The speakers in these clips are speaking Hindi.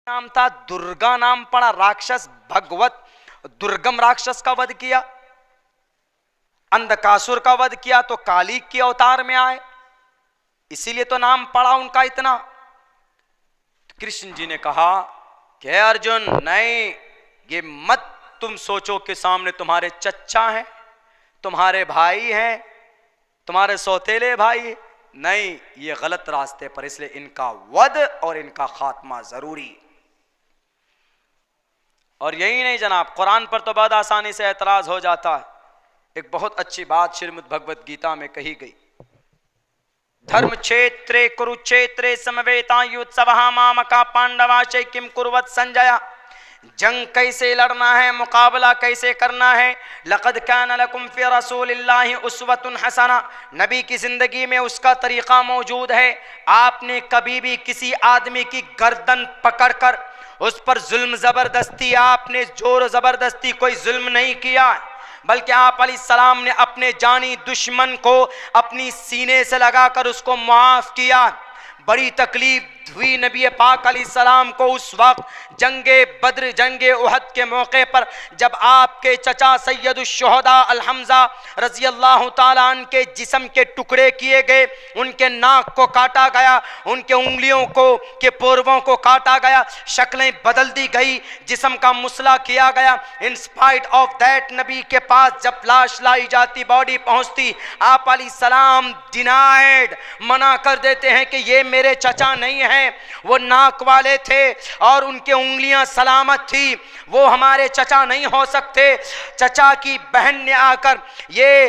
नाम था, दुर्गा नाम पड़ा, राक्षस भगवत दुर्गम राक्षस का वध किया, अंधकासुर का वध किया तो काली के अवतार में आए, इसीलिए तो नाम पड़ा उनका इतना। कृष्ण जी ने कहा कि अर्जुन नहीं, ये मत तुम सोचो कि सामने तुम्हारे चच्चा हैं, तुम्हारे भाई हैं, तुम्हारे सौतेले भाई, नहीं, ये गलत रास्ते पर, इसलिए इनका वध और इनका खात्मा जरूरी। और यही नहीं जनाब, कुरान पर तो बहुत आसानी से एतराज हो जाता है। एक बहुत अच्छी बात श्रीमद् भगवत गीता में कही गई, धर्म क्षेत्रे कुरुक्षेत्रे समवेतायुत्सवः मामका पांडवाश्चै किम कुर्वत संजय। जंग कैसे लड़ना है, मुकाबला कैसे करना है। लक़द कान लकुम फी रसूलिल्लाहि उस्वतुन हसना, नबी की जिंदगी में उसका तरीका मौजूद है। आपने कभी भी किसी आदमी की गर्दन पकड़कर उस पर जुल्म जबरदस्ती, आपने जोर जबरदस्ती कोई जुल्म नहीं किया, बल्कि आप अलैहिस्सलाम ने अपने जानी दुश्मन को अपनी सीने से लगाकर उसको माफ किया। बड़ी तकलीफ हुई नबी पाक अलैहिस्सलाम को उस वक्त जंगे बद्र, जंगे उहद के मौके पर, जब आपके चचा सैयदुश्शुहदा अल हम्जा रज़ी अल्लाह ताला अन्हु के जिस्म के टुकड़े किए गए, उनके नाक को काटा गया, उनके उंगलियों को के पोरवों को काटा गया, शक्लें बदल दी गई, जिस्म का मुसला किया गया। इन स्पाइट ऑफ दैट नबी के पास जब लाश लाई जाती, बॉडी पहुंचती, आप अलैहिस्सलाम डिनाइड, मना कर देते हैं कि ये मेरे चचा नहीं है, वो नाक वाले थे और उनके उंगलियां सलामत थी, वो हमारे चचा नहीं हो सकते। चचा की बहन ने आकर ये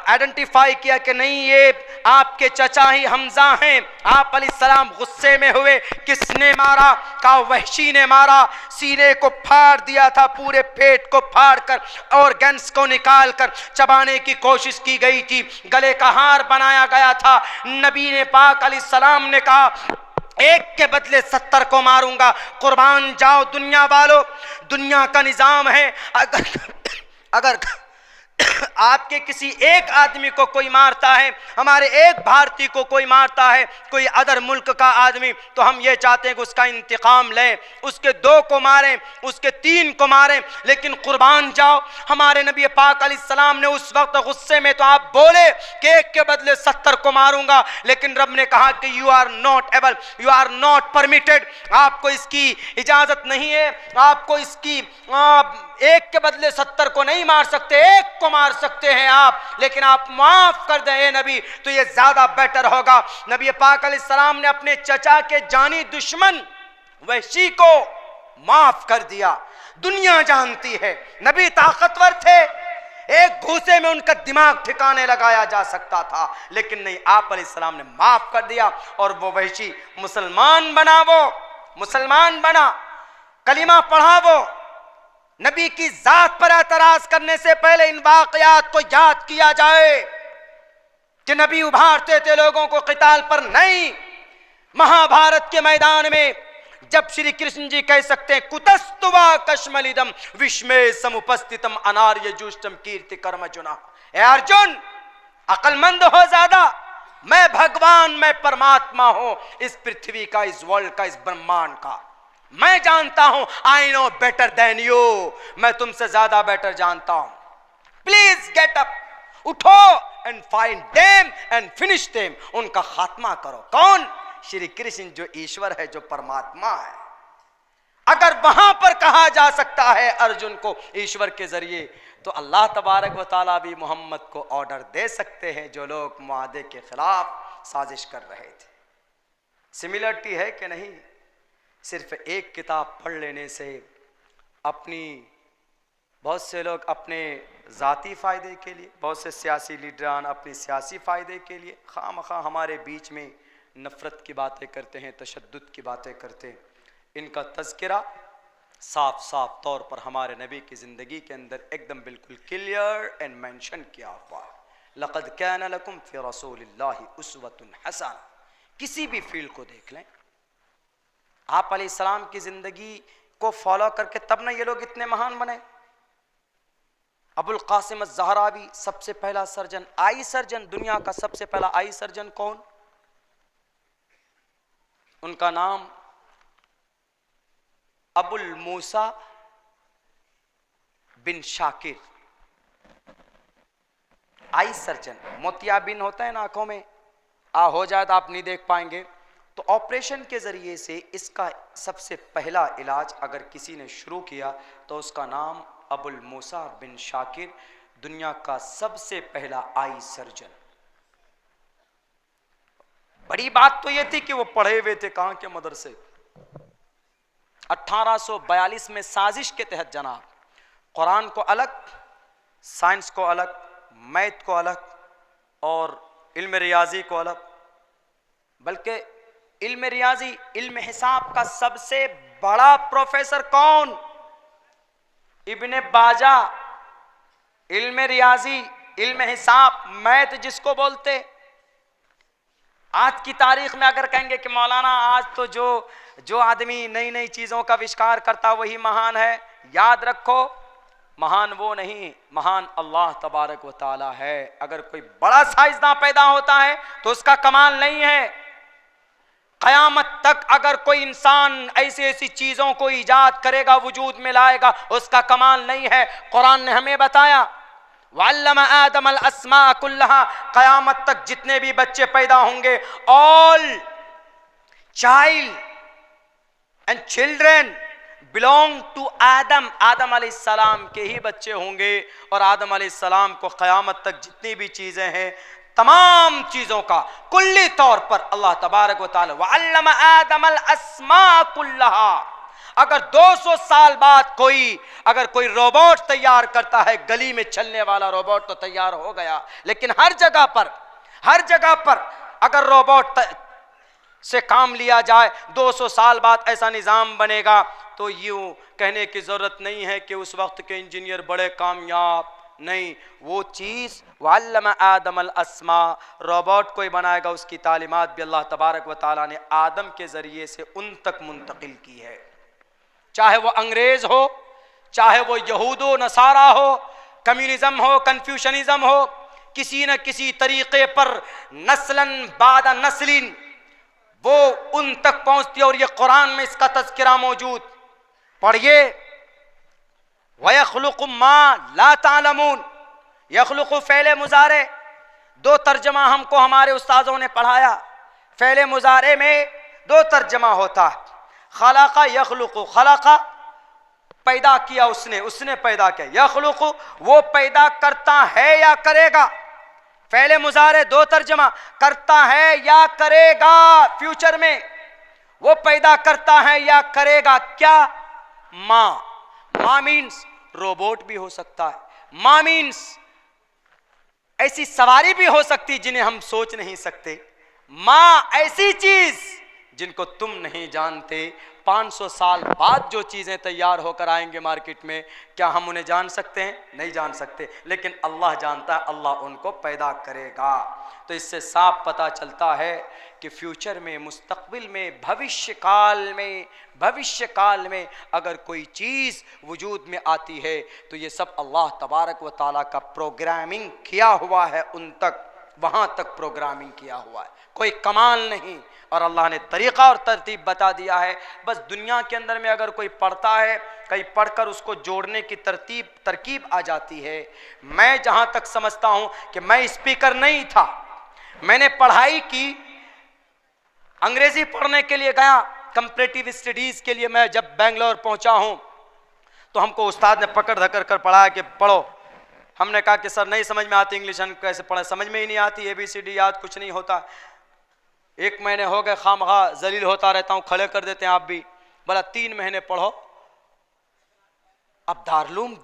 आइडेंटिफाई किया कि नहीं, ये आपके चचा ही हमजा हैं। आप अलैहिस्सलाम गुस्से में हुए, किसने मारा? कहा वहशी ने मारा, सीने को फाड़ दिया था, पूरे पेट को फाड़ कर ऑर्गन्स को निकाल कर चबाने की कोशिश की गई थी, गले का हार बनाया गया था। नबी ने पाक अलैहिस्सलाम ने कहा एक के बदले 70 को मारूंगा, कुर्बान जाओ दुनिया वालों, दुनिया का निजाम है। अगर आपके किसी एक आदमी को कोई मारता है, हमारे एक भारतीय को कोई मारता है, कोई अदर मुल्क का आदमी, तो हम ये चाहते हैं कि उसका इंतकाम लें, उसके 2 को मारें, उसके 3 को मारें। लेकिन कुर्बान जाओ, हमारे नबी पाक अलैहिस्सलाम ने उस वक्त गुस्से में तो आप बोले कि एक के बदले 70 को मारूंगा, लेकिन रब ने कहा कि you are not able, you are not permitted, आपको इसकी इजाजत नहीं है, आपको इसकी एक के बदले 70 को नहीं मार सकते, एक को मार सकते हैं आप, लेकिन आप माफ कर दें नबी, तो ये ज्यादा बेटर होगा। नबी पाक अलैहिस्सलाम ने अपने चचा के जानी दुश्मन वहशी को माफ कर दिया। दुनिया जानती है नबी ताकतवर थे, एक घूसे में उनका दिमाग ठिकाने लगाया जा सकता था, लेकिन नहीं, आप अलैहिस्सलाम ने माफ कर दिया और वो वहशी मुसलमान बना, वो मुसलमान बना, कलिमा पढ़ा। वो नबी की जात पर एतराज करने से पहले इन वाकयात को याद किया जाए कि नबी उभारते थे लोगों को क़िताल पर, नहीं। महाभारत के मैदान में जब श्री कृष्ण जी कह सकते हैं कुतस्तुवा कश्मलिदम विस्मय समुपस्थितम अनार्य जुष्टम कीर्ति कर्म जुना, ए अर्जुन अक्लमंद हो ज्यादा, मैं भगवान, मैं परमात्मा हूं इस पृथ्वी का, इस वर्ल्ड का, इस ब्रह्मांड का, मैं जानता हूं, I know better than you, मैं तुमसे ज्यादा बेटर जानता हूं। प्लीज गेट अप, उठो and find them and finish them, उनका खात्मा करो। कौन? श्री कृष्ण जो ईश्वर है, जो परमात्मा है। अगर वहां पर कहा जा सकता है अर्जुन को ईश्वर के जरिए, तो अल्लाह तबारक व तआला भी मोहम्मद को ऑर्डर दे सकते हैं, जो लोग मुआहदे के खिलाफ साजिश कर रहे थे। सिमिलरिटी है कि नहीं? सिर्फ एक किताब पढ़ लेने से अपनी, बहुत से लोग अपने ज़ाती फ़ायदे के लिए, बहुत से सियासी लीडरान अपनी सियासी फ़ायदे के लिए खामखा हमारे बीच में नफ़रत की बातें करते हैं, तशद्दुद की बातें करते हैं। इनका तज़किरा साफ साफ तौर पर हमारे नबी की ज़िंदगी के अंदर एकदम बिल्कुल क्लियर एंड मेंशन किया हुआ है, लक़द कान लकुम फ़ी रसूलिल्लाहि उस्वतुन हसना। किसी भी फील्ड को देख लें, आप अलैहिस्सलाम की जिंदगी को फॉलो करके तब ना ये लोग इतने महान बने। अबुल कासिम अज़्ज़हरावी सबसे पहला सर्जन, आई सर्जन, दुनिया का सबसे पहला आई सर्जन कौन? उनका नाम अबुल मूसा बिन शाकिर, आई सर्जन। मोतियाबिंद होता है ना आंखों में, हो जाए तो आप नहीं देख पाएंगे, तो ऑपरेशन के जरिए से इसका सबसे पहला इलाज अगर किसी ने शुरू किया तो उसका नाम अबुल मूसा बिन शाकिर, दुनिया का सबसे पहला आई सर्जन। बड़ी बात तो यह थी कि वो पढ़े हुए थे, कहां के मदरसे। 1842 में साजिश के तहत जनाब, कुरान को अलग, साइंस को अलग, मैथ को अलग और इल्म रियाजी को अलग, बल्कि इल्म रियाजी, इल्म हिसाब का सबसे बड़ा प्रोफेसर कौन? इब्ने बाजा। इल्म रियाजी, इल्म हिसाब, मैथ जिसको बोलते। आज की तारीख में अगर कहेंगे कि मौलाना आज तो जो आदमी नई नई चीजों का आविष्कार करता वही महान है, याद रखो महान वो नहीं, महान अल्लाह तबारक व ताला है। अगर कोई बड़ा साइंसदान पैदा होता है तो उसका कमाल नहीं है। कयामत तक अगर कोई इंसान ऐसी ऐसी चीजों को इजाद करेगा, वजूद में लाएगा, उसका कमाल नहीं है। कुरान ने हमें बताया वअल्लम आदम अल अस्मा कुल्लहा, कयामत तक जितने भी बच्चे पैदा होंगे, all child and children belong to Adam, आदम अलैहिस्सलाम के ही बच्चे होंगे। और आदम अलैहिस्सलाम को क़यामत तक जितनी भी चीजें हैं, तमाम चीजों का कुल्ली तौर पर अल्लाह तबारक व तआला वअल्लम आदम अल अस्मा कुल्लहा। अगर 200 साल बाद अगर कोई रोबोट तैयार करता है, गली में चलने वाला रोबोट तो तैयार हो गया, लेकिन हर जगह पर अगर रोबोट से काम लिया जाए, 200 साल बाद ऐसा निजाम बनेगा तो यूं कहने की जरूरत नहीं है कि उस वक्त के इंजीनियर बड़े कामयाब नहीं। वो चीज वअल्लम आदम अल अस्मा, रोबोट कोई बनाएगा उसकी तालीमात भी अल्लाह तबारक व तआला ने आदम के जरिए से उन तक मुंतकिल की है। चाहे वो अंग्रेज हो, चाहे वो यहूदो नसारा हो, कम्युनिज्म हो, कन्फ्यूशनिज्म हो, किसी न किसी तरीके पर नस्लन बाद नस्लिन वो उन तक पहुंचती है। और ये कुरान में इसका तज़किरा मौजूद, पढ़िए वयख्लुकु मा ला तालमून, यख्लुकु फ़ेल मुज़ारे, 2 तर्जमा हमको हमारे उस्तादों ने पढ़ाया। फ़ेल मुज़ारे में 2 तर्जमा होता है, खलक़ा यख्लुकु, खलक़ा पैदा किया उसने पैदा किया, यख्लुकु वो पैदा करता है या करेगा। फ़ेल मुज़ारे 2 तर्जमा, करता है या करेगा, फ्यूचर में वो पैदा करता है या करेगा। क्या? माँ मीन्स रोबोट भी हो सकता है, माँ मीन्स ऐसी सवारी भी हो सकती जिन्हें हम सोच नहीं सकते। माँ ऐसी चीज जिनको तुम नहीं जानते। 500 साल बाद जो चीजें तैयार होकर आएंगे मार्केट में, क्या हम उन्हें जान सकते हैं? नहीं जान सकते, लेकिन अल्लाह जानता है, अल्लाह उनको पैदा करेगा। तो इससे साफ पता चलता है कि फ्यूचर में, मुस्तकबिल में, भविष्य काल में अगर कोई चीज़ वजूद में आती है तो ये सब अल्लाह तबारक व ताला का प्रोग्रामिंग किया हुआ है, उन तक, वहाँ तक प्रोग्रामिंग किया हुआ है, कोई कमाल नहीं। और अल्लाह ने तरीक़ा और तरतीब बता दिया है। बस दुनिया के अंदर में अगर कोई पढ़ता है, कहीं पढ़कर उसको जोड़ने की तरकीब आ जाती है। मैं जहाँ तक समझता हूँ कि मैं स्पीकर नहीं था, मैंने पढ़ाई की, अंग्रेजी पढ़ने के लिए गया, कंपैरेटिव स्टडीज के लिए मैं जब बेंगलोर पहुंचा हूं तो हमको उस्ताद ने पकड़ धकर कर पढ़ाया कि पढ़ो। हमने कहा कि सर नहीं समझ में आती इंग्लिश, हम कैसे पढ़े, समझ में ही नहीं आती, ABCD याद कुछ नहीं होता। 1 महीने हो गए, खामखा जलील होता रहता हूँ, खड़े कर देते हैं आप भी। बोला 3 महीने पढ़ो। अब दारुल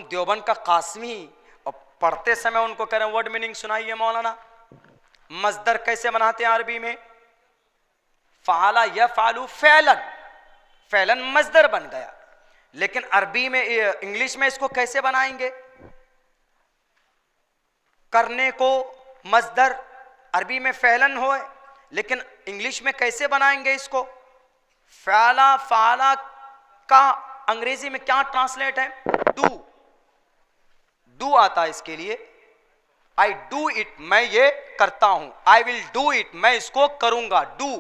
देवबंद का कासमी, और पढ़ते समय उनको कह रहे हैं वर्ड मीनिंग सुनाइए मौलाना। मजदर कैसे बनाते हैं अरबी में? फ़ाला यफ़अलु फ़ैलन, फ़ैलन मजदर बन गया, लेकिन अरबी में, इंग्लिश में इसको कैसे बनाएंगे? करने को मजदर, अरबी में फ़ैलन हो, लेकिन इंग्लिश में कैसे बनाएंगे इसको? फ़ाला का अंग्रेजी में क्या ट्रांसलेट है? डू आता है इसके लिए। आई डू इट, मैं ये करता हूं। आई विल डू इट, मैं इसको करूंगा। डू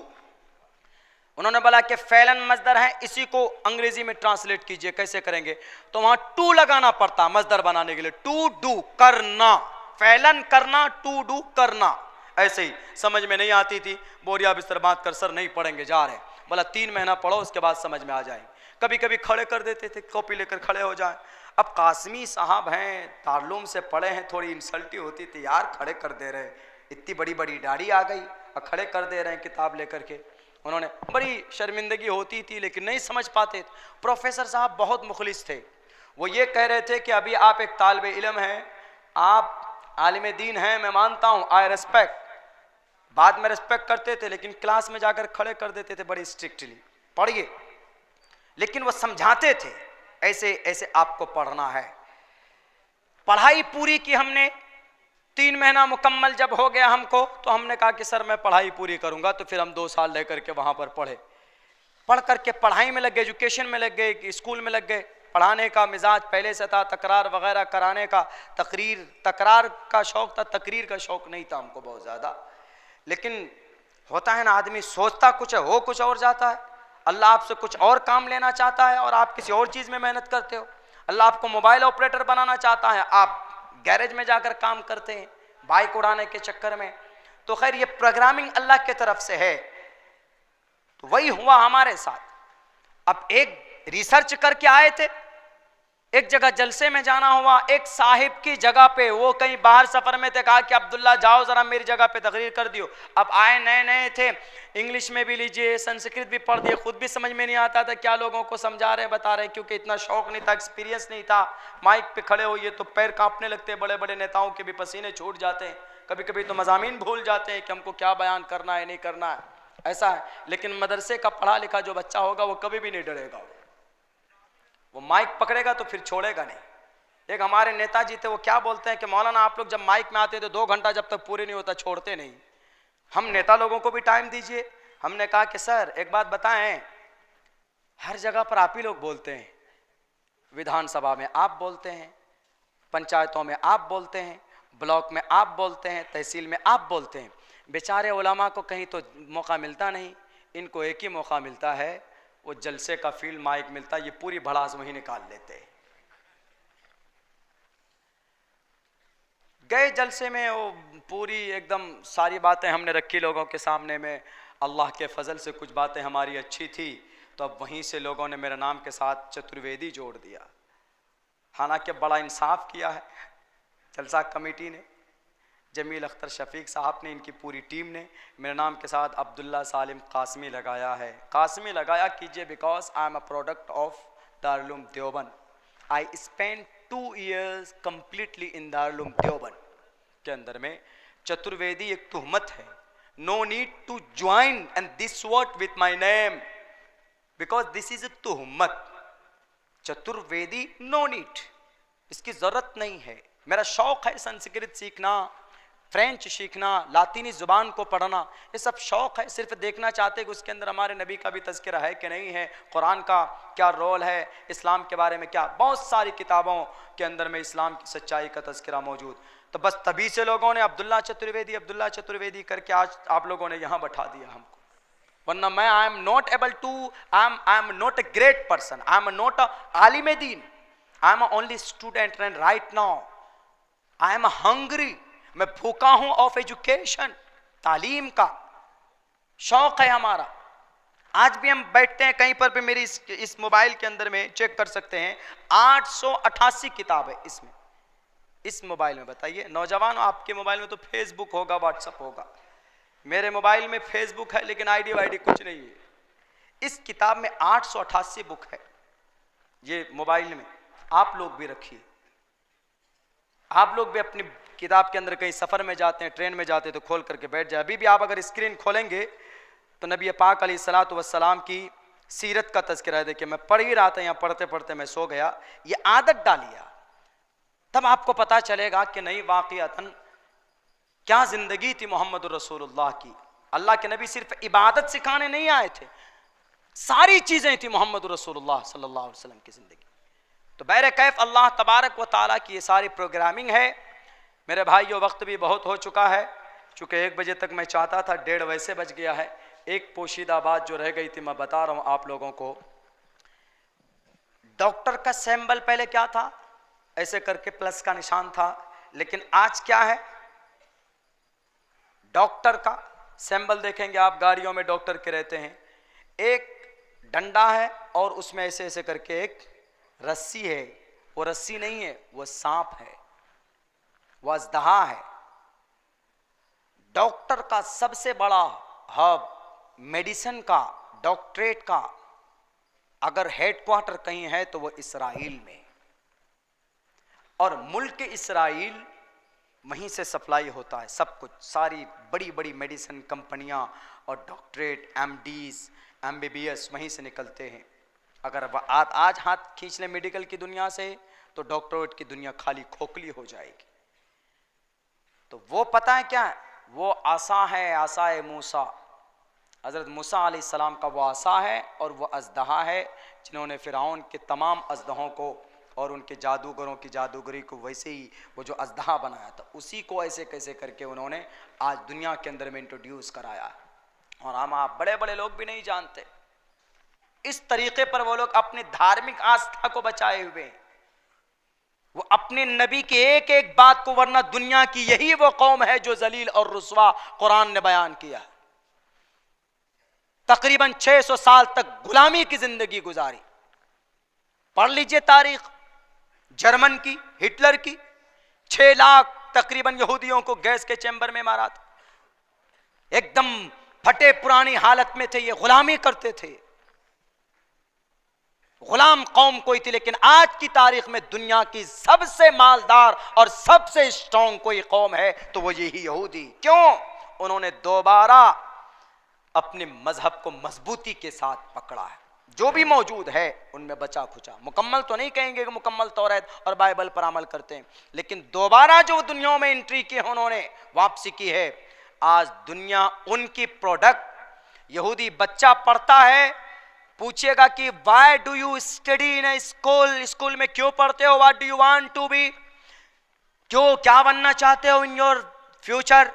उन्होंने बोला कि फैलन मजदर है, इसी को अंग्रेजी में ट्रांसलेट कीजिए, कैसे करेंगे? तो वहां टू लगाना पड़ता मजदर बनाने के लिए, टू डू करना, फैलन करना, टू डू करना। ऐसे ही समझ में नहीं आती थी, बोरिया बिस्तर बांध कर सर नहीं पढ़ेंगे जा रहे, बोला 3 महीना पढ़ो उसके बाद समझ में आ जाएंगे। कभी कभी खड़े कर देते थे, कॉपी लेकर खड़े हो जाए। अब कासमी साहब हैं, दारुल से पढ़े हैं, थोड़ी इंसल्टी होती थी, यार खड़े कर दे रहे, इतनी बड़ी बड़ी दाढ़ी आ गई और खड़े कर दे रहे हैं किताब लेकर के। उन्होंने बड़ी शर्मिंदगी होती थी, लेकिन नहीं समझ पाते। प्रोफेसर साहब बहुत मुखलिस थे, वो ये कह रहे थे कि अभी आप एक तालिब इल्म हैं, आप आलिम दीन हैं, मैं मानता हूँ, आई रेस्पेक्ट, बाद में रेस्पेक्ट करते थे, लेकिन क्लास में जाकर खड़े कर देते थे बड़ी स्ट्रिक्टली, पढ़िए। लेकिन वो समझाते थे ऐसे ऐसे आपको पढ़ना है। पढ़ाई पूरी की हमने, 3 महीना मुकम्मल जब हो गया हमको, तो हमने कहा कि सर मैं पढ़ाई पूरी करूंगा। तो फिर हम 2 साल रह करके वहां पर पढ़े, पढ़ करके पढ़ाई में लग गए, एजुकेशन में लग गए, स्कूल में लग गए। पढ़ाने का मिजाज पहले से था, तकरार वगैरह कराने का, तकरार का शौक था, तकरीर का शौक नहीं था हमको बहुत ज़्यादा। लेकिन होता है ना, आदमी सोचता कुछ है, हो कुछ और जाता है। अल्लाह आपसे कुछ और काम लेना चाहता है और आप किसी और चीज़ में मेहनत करते हो। अल्लाह आपको मोबाइल ऑपरेटर बनाना चाहता है, आप गैरेज में जाकर काम करते हैं बाइक उड़ाने के चक्कर में। तो खैर ये प्रोग्रामिंग अल्लाह की तरफ से है। तो वही हुआ हमारे साथ। अब एक रिसर्च करके आए थे, एक जगह जलसे में जाना हुआ, एक साहिब की जगह पे, वो कहीं बाहर सफर में थे, कहा कि अब्दुल्ला जाओ जरा मेरी जगह पे तकरीर कर दियो। अब आए नए नए थे, इंग्लिश में भी लीजिए, संस्कृत भी पढ़ दिए, खुद भी समझ में नहीं आता था क्या लोगों को समझा रहे बता रहे, क्योंकि इतना शौक नहीं था, एक्सपीरियंस नहीं था। माइक पे खड़े होइए तो पैर कांपने लगते, बड़े बड़े नेताओं के भी पसीने छूट जाते हैं, कभी कभी तो मज़ामीन भूल जाते हैं कि हमको क्या बयान करना है नहीं करना है, ऐसा है। लेकिन मदरसे का पढ़ा लिखा जो बच्चा होगा वो कभी भी नहीं डरेगा, वो माइक पकड़ेगा तो फिर छोड़ेगा नहीं। एक हमारे नेताजी थे, वो क्या बोलते हैं कि मौलाना आप लोग जब माइक में आते थे 2 घंटा जब तक पूरे नहीं होता छोड़ते नहीं, हम नेता लोगों को भी टाइम दीजिए। हमने कहा कि सर एक बात बताएं, हर जगह पर आप ही लोग बोलते हैं, विधानसभा में आप बोलते हैं, पंचायतों में आप बोलते हैं, ब्लॉक में आप बोलते हैं, तहसील में आप बोलते हैं। बेचारे उलमा को कहीं तो मौका मिलता नहीं, इनको एक ही मौका मिलता है, वो जलसे का फील्ड माइक मिलता है, ये पूरी भड़ास वहीं निकाल लेते हैं। गए जलसे में, वो पूरी एकदम सारी बातें हमने रखी लोगों के सामने में। अल्लाह के फजल से कुछ बातें हमारी अच्छी थी, तो अब वहीं से लोगों ने मेरे नाम के साथ चतुर्वेदी जोड़ दिया। हालांकि बड़ा इंसाफ किया है जलसा कमेटी ने, जमील अख्तर शफीक साहब ने, इनकी पूरी टीम ने मेरे नाम के साथ अब्दुल्ला सालिम कासमी लगाया है। कासमी लगाया कीजिए because I am a product of Darul Uloom Deoband. I spend 2 years completely in Darul Uloom Deoband के अंदर में। चतुर्वेदी एक तुहमत है, no need to join and this word with my name because this is a तुहमत। चतुर्वेदी नो नीड, इसकी जरूरत नहीं है। मेरा शौक है संस्कृत सीखना, फ्रेंच सीखना, लातीनी जुबान को पढ़ना, ये सब शौक है। सिर्फ देखना चाहते कि उसके अंदर हमारे नबी का भी तज़किरा है कि नहीं है, कुरान का क्या रोल है, इस्लाम के बारे में क्या। बहुत सारी किताबों के अंदर में इस्लाम की सच्चाई का तज़किरा मौजूद। तो बस तभी से लोगों ने अब्दुल्ला चतुर्वेदी करके आज आप लोगों ने यहाँ बैठा दिया हमको, वरना मैं I am not able to, I am not a great person, I am not a आलिम दीन, I am only student and right now I am hungry. मैं भूखा हूं ऑफ एजुकेशन, तालीम का शौक है हमारा। आज भी हम बैठते हैं कहीं पर भी, मेरी इस मोबाइल के अंदर में चेक कर सकते हैं 888 किताब है इसमें, इस मोबाइल में। बताइए नौजवान, आपके मोबाइल में तो फेसबुक होगा, व्हाट्सएप होगा, मेरे मोबाइल में फेसबुक है लेकिन आईडी वाईडी कुछ नहीं है। इस किताब में 888 बुक है ये मोबाइल में। आप लोग भी रखिए, आप लोग भी अपनी किताब के अंदर कहीं सफ़र में जाते हैं, ट्रेन में जाते हैं तो खोल करके बैठ जाए। अभी भी आप अगर स्क्रीन खोलेंगे तो नबी पाक अलैहिस्सलातु वस्सलाम की सीरत का तज़किरा है। देखिए मैं पढ़ ही रहा था, यहाँ पढ़ते पढ़ते मैं सो गया, ये आदत डालिया, तब आपको पता चलेगा कि नहीं वाक़ियतन क्या ज़िंदगी थी मोहम्मद रसूलुल्लाह की। अल्लाह के नबी सिर्फ इबादत सिखाने नहीं आए थे, सारी चीज़ें थी मोहम्मद रसूलुल्लाह सल्लल्लाहु अलैहि वसल्लम की ज़िंदगी। तो बहर कैफ अल्लाह तबारक व ताला की ये सारी प्रोग्रामिंग है। मेरे भाइयों वक्त भी बहुत हो चुका है, चूँकि 1 बजे तक मैं चाहता था, 1:30 वैसे बज गया है। एक पोशीदा बात जो रह गई थी मैं बता रहा हूं आप लोगों को। डॉक्टर का सिंबल पहले क्या था, ऐसे करके प्लस का निशान था, लेकिन आज क्या है, डॉक्टर का सिंबल देखेंगे आप गाड़ियों में डॉक्टर के रहते हैं, एक डंडा है और उसमें ऐसे ऐसे करके एक रस्सी है, वो रस्सी नहीं है, वो सांप है, वो अजदहा है। डॉक्टर का सबसे बड़ा हब मेडिसिन का, डॉक्टरेट का अगर हेडक्वार्टर कहीं है तो वो इसराइल में, और मुल्क इसराइल वहीं से सप्लाई होता है सब कुछ, सारी बड़ी बड़ी मेडिसिन कंपनियां और डॉक्टरेट, एमडीज, एमबीबीएस वहीं से निकलते हैं। अगर आज हाथ खींच ले मेडिकल की दुनिया से तो डॉक्टरेट की दुनिया खाली खोखली हो जाएगी। तो वो पता है क्या है, वो आसा है, आसा है मूसा, हजरत मूसा अलैहिस्सलाम का वो आसा है, और वो अजदहा है जिन्होंने फिरौन के तमाम अजदहों को और उनके जादूगरों की जादूगरी को वैसे ही वो जो अजदहा बनाया था, उसी को ऐसे कैसे करके उन्होंने आज दुनिया के अंदर में इंट्रोड्यूस कराया। और हम आप बड़े बड़े लोग भी नहीं जानते। इस तरीके पर वो लोग अपनी धार्मिक आस्था को बचाए हुए हैं, वो अपने नबी की एक एक बात को, वरना दुनिया की यही वो कौम है जो जलील और रुस्वा कुरान ने बयान किया। तकरीबन 600 साल तक गुलामी की जिंदगी गुजारी। पढ़ लीजिए तारीख जर्मन की, हिटलर की, 6 लाख तकरीबन यहूदियों को गैस के चैम्बर में मारा था, एकदम फटे पुरानी हालत में थे, ये गुलामी करते थे, गुलाम कौम कोई थी। लेकिन आज की तारीख में दुनिया की सबसे मालदार और सबसे स्ट्रॉन्ग कोई कौम है तो वो यही यहूदी। क्यों? उन्होंने दोबारा अपने मजहब को मजबूती के साथ पकड़ा है। जो भी मौजूद है उनमें बचा खुचा, मुकम्मल तो नहीं कहेंगे कि मुकम्मल तौरात और बाइबल पर अमल करते हैं, लेकिन दोबारा जो दुनिया में एंट्री की है उन्होंने, वापसी की है। आज दुनिया उनकी प्रोडक्ट, यहूदी बच्चा पढ़ता है, पूछेगा कि why do you study in school, school में क्यों पढ़ते हो, what do you want to be, क्यों, क्या बनना चाहते हो इन योर फ्यूचर।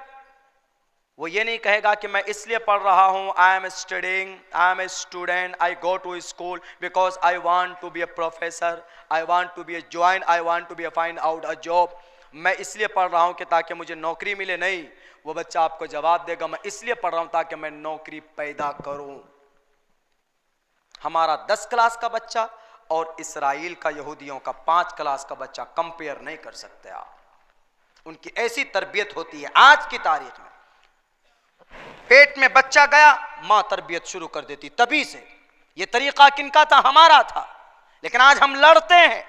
वो ये नहीं कहेगा कि मैं इसलिए पढ़ रहा हूं, I am studying, I am a student, I go to school because I want to be a professor, I want to be a join, I want to be a find out a job. मैं इसलिए पढ़ रहा हूं कि ताकि मुझे नौकरी मिले, नहीं, वो बच्चा आपको जवाब देगा मैं इसलिए पढ़ रहा हूं ताकि मैं नौकरी पैदा करूं। हमारा 10 क्लास का बच्चा और इसराइल का, यहूदियों का 5 क्लास का बच्चा कंपेयर नहीं कर सकते आप। उनकी ऐसी तरबियत होती है। आज की तारीख में पेट में बच्चा गया, मां तरबियत शुरू कर देती तभी से। यह तरीका किनका था? हमारा था। लेकिन आज हम लड़ते हैं।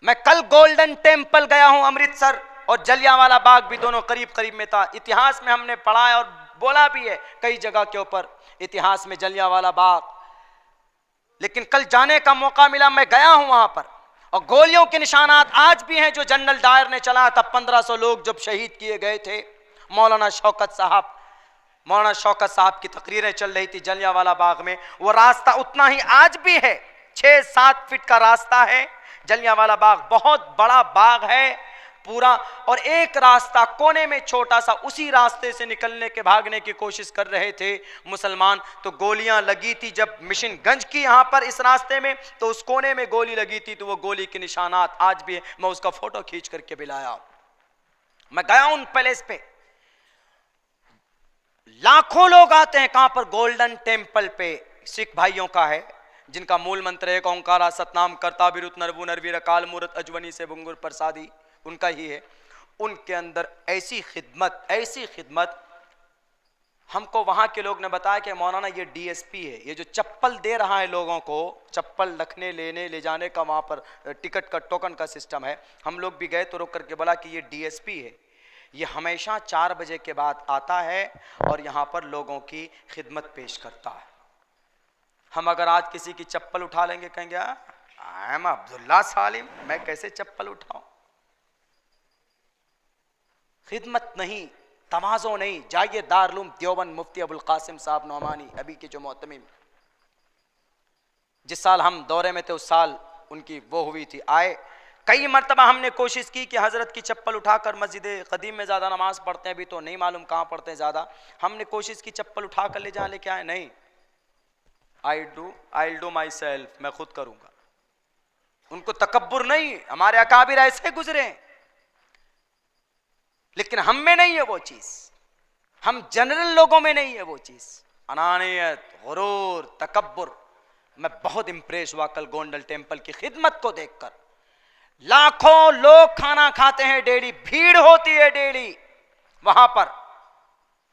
मैं कल गोल्डन टेम्पल गया हूं अमृतसर, और जलियांवाला बाग भी दोनों करीब करीब में था। इतिहास में हमने पढ़ा है और बोला भी है कई जगह के ऊपर इतिहास में जलियांवाला बाग। लेकिन कल जाने का मौका मिला, मैं गया हूं वहां पर, और गोलियों के निशानात आज भी हैं जो जनरल डायर ने चलाया था। 1500 लोग जब शहीद किए गए थे, मौलाना शौकत साहब की तकरीरें चल रही थी जलियांवाला बाग में। वो रास्ता उतना ही आज भी है, 6-7 फीट का रास्ता है। जलियांवाला बाग बहुत बड़ा बाग है पूरा, और एक रास्ता कोने में छोटा सा, उसी रास्ते से निकलने के, भागने की कोशिश कर रहे थे मुसलमान। तो गोलियां लगी थी जब मिशनगंज की यहां पर इस रास्ते में, तो उस कोने में गोली लगी थी, तो वो गोली के निशानात आज भी है। मैं उसका फोटो खींच करके भी लाया। मैं गया उन पैलेस पे, लाखों लोग आते हैं। कहां पर? गोल्डन टेम्पल पे। सिख भाइयों का है, जिनका मूल मंत्र है ओंकारा सतनाम करता बिरुत नरवु नरवीर काल मूरत अजवनी से बुंगुर प्रसादी, उनका ही है। उनके अंदर ऐसी खिदमत हमको वहां के लोग ने बताया कि मौलाना ये डीएसपी है, ये जो चप्पल दे रहा है लोगों को, चप्पल रखने लेने ले जाने का वहां पर टिकट का टोकन का सिस्टम है। हम लोग भी गए तो रोक करके बोला कि ये डीएसपी है, ये हमेशा 4 बजे के बाद आता है और यहाँ पर लोगों की खिदमत पेश करता है। हम अगर आज किसी की चप्पल उठा लेंगे, कहेंगे आई एम अब्दुल्ला सालिम, मैं कैसे चप्पल उठाऊं। खिदमत नहीं, तवाज़ो नहीं। जाइए दारुल देवबंद मुफ्ती अबुल कासिम साहब नौमानी अभी के जो मोहतमिम, जिस साल हम दौरे में थे उस साल उनकी वो हुई थी, आए, कई मरतबा हमने कोशिश की कि हज़रत की चप्पल उठाकर मस्जिद कदीम में ज़्यादा नमाज पढ़ते हैं, अभी तो नहीं मालूम कहाँ पढ़ते हैं ज़्यादा, हमने कोशिश की चप्पल उठाकर ले जाए, लेके आए, नहीं, आई डू माई सेल्फ, मैं खुद करूँगा। उनको तकब्बुर नहीं, हमारे अकाबिर ऐसे गुजरे, लेकिन हम में नहीं है वो चीज़, हम जनरल लोगों में नहीं है वो चीज़, अनानियत, गुरूर, तकब्बुर। मैं बहुत इंप्रेस हुआ कल गोंडल टेम्पल की खिदमत को देखकर। लाखों लोग खाना खाते हैं डेली, भीड़ होती है डेली वहां पर,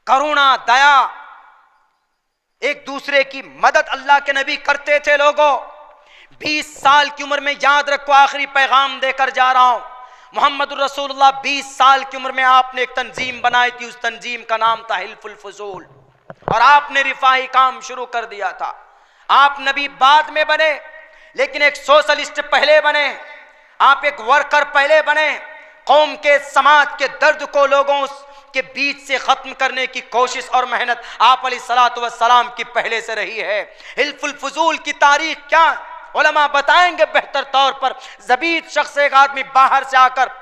करुणा, दया, एक दूसरे की मदद अल्लाह के नबी करते थे। लोगों 20 साल की उम्र में, याद रखो आखिरी पैगाम देकर जा रहा हूं, मोहम्मद रसूलुल्लाह 20 साल की उम्र में आपने एक तंजीम बनाई थी, उस तंजीम का नाम था हिल्फुल फुजूल, और आपने रिफाही काम शुरू कर दिया था। आप नबी बाद में बने, लेकिन एक सोशलिस्ट पहले बने, आप एक वर्कर पहले बने। कौम के, समाज के दर्द को लोगों के बीच से खत्म करने की कोशिश और मेहनत आप अलैहिस्सलातु वस्सलाम की पहले से रही है। हिल्फुल फुजूल की तारीख क्या, उलमा बताएंगे बेहतर तौर पर। ज़बीद शख्स, एक आदमी बाहर से आकर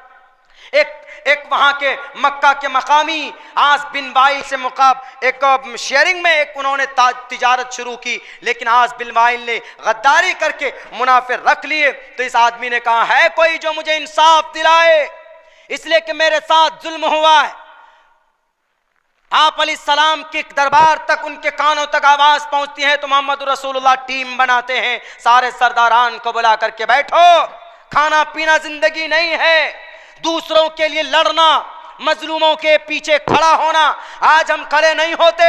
एक वहां के मक्का के मकामी आस बिन वाइल से एक शेयरिंग में एक उन्होंने तिजारत शुरू की, लेकिन आस बिन वाइल ने गद्दारी करके मुनाफे रख लिए। तो इस आदमी ने कहा, है कोई जो मुझे इंसाफ दिलाए, इसलिए कि मेरे साथ जुल्म हुआ है। आप अलैहिस्सलाम के दरबार तक, उनके कानों तक आवाज पहुंचती है तो मोहम्मद रसूलुल्लाह टीम बनाते हैं, सारे सरदारान को बुला करके, बैठो, खाना पीना जिंदगी नहीं है, दूसरों के लिए लड़ना, मजलूमों के पीछे खड़ा होना। आज हम खड़े नहीं होते,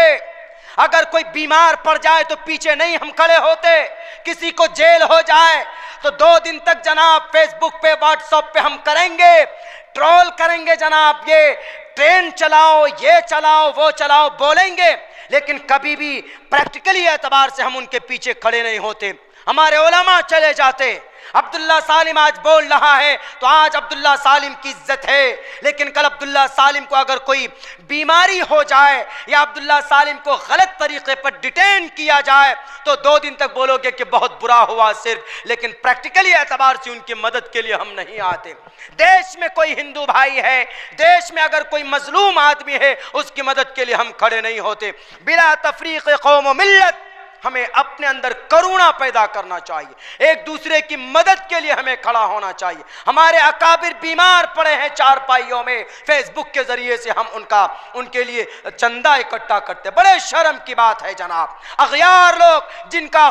अगर कोई बीमार पड़ जाए तो पीछे नहीं हम खड़े होते, किसी को जेल हो जाए तो 2 दिन तक जनाब फेसबुक पे, व्हाट्सएप पे हम करेंगे, ट्रोल करेंगे, जनाब ये ट्रेन चलाओ, ये चलाओ, वो चलाओ, बोलेंगे, लेकिन कभी भी प्रैक्टिकली एतबार से हम उनके पीछे खड़े नहीं होते। हमारे उलमा चले जाते। अब्दुल्ला सालिम आज बोल रहा है तो आज अब्दुल्ला सालिम की इज्जत है, लेकिन कल अब्दुल्ला सालिम को अगर कोई बीमारी हो जाए या अब्दुल्ला सालिम को गलत तरीके पर डिटेन किया जाए तो 2 दिन तक बोलोगे कि बहुत बुरा हुआ सिर्फ, लेकिन प्रैक्टिकली एतबार से उनकी मदद के लिए हम नहीं आते। देश में कोई हिंदू भाई है, देश में अगर कोई मजलूम आदमी है, उसकी मदद के लिए हम खड़े नहीं होते। बिला तफरीक कौम व मिल्लत, हमें अपने अंदर करुणा पैदा करना चाहिए, एक दूसरे की मदद के लिए हमें खड़ा होना चाहिए। हमारे अकाबिर बीमार पड़े हैं चारपाइयों में, फेसबुक के जरिए से हम उनके लिए चंदा इकट्ठा करते, बड़े शर्म की बात है जनाब। अगयार लोग जिनके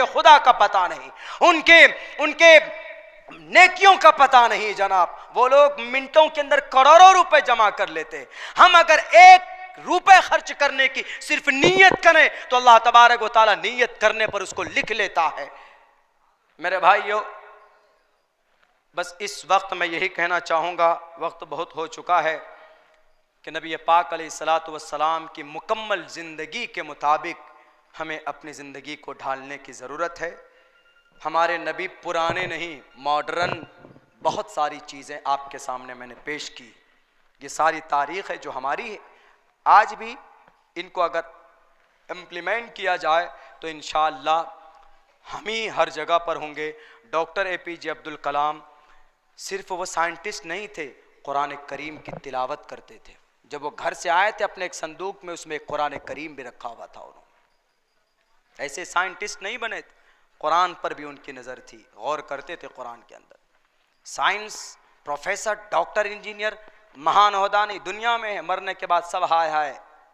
खुदा का पता नहीं, उनके नेकियों का पता नहीं जनाब, वो लोग मिनटों के अंदर करोड़ों रुपए जमा कर लेते। हम अगर 1 रुपए खर्च करने की सिर्फ नीयत करें तो अल्लाह तबारक व तआला नीयत करने पर उसको लिख लेता है। मेरे भाइयों, बस इस वक्त मैं यही कहना चाहूँगा, वक्त बहुत हो चुका है, कि नबी पाक अलैहिस्सलातु वस्सलाम की मुकम्मल ज़िंदगी के मुताबिक हमें अपनी ज़िंदगी को ढालने की ज़रूरत है। हमारे नबी पुराने नहीं, मॉडर्न बहुत सारी चीज़ें आपके सामने मैंने पेश की। ये सारी तारीख़ है जो हमारी है, आज भी इनको अगर इम्प्लीमेंट किया जाए तो इंशाअल्लाह हम ही हर जगह पर होंगे। डॉक्टर APJ अब्दुल कलाम सिर्फ वो साइंटिस्ट नहीं थे, कुरान करीम की तिलावत करते थे। जब वो घर से आए थे अपने एक संदूक में, उसमें कुरान करीम भी रखा हुआ था। उन्होंने ऐसे साइंटिस्ट नहीं बने थे, कुरान पर भी उनकी नज़र थी, गौर करते थे कुरान के अंदर। साइंस, प्रोफेसर, डॉक्टर, इंजीनियर महान ओहदा नहीं, दुनिया में है, मरने के बाद सब हाय हाय।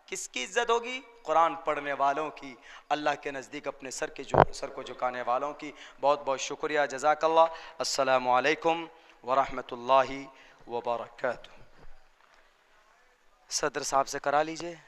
किसकी इज्जत होगी? कुरान पढ़ने वालों की, अल्लाह के नज़दीक अपने सर को झुकाने वालों की। बहुत बहुत शुक्रिया, जज़ाकल्लाह। अस्सलामु अलैकुम व रहमतुल्लाहि व बरकातुहू। सदर साहब से करा लीजिए।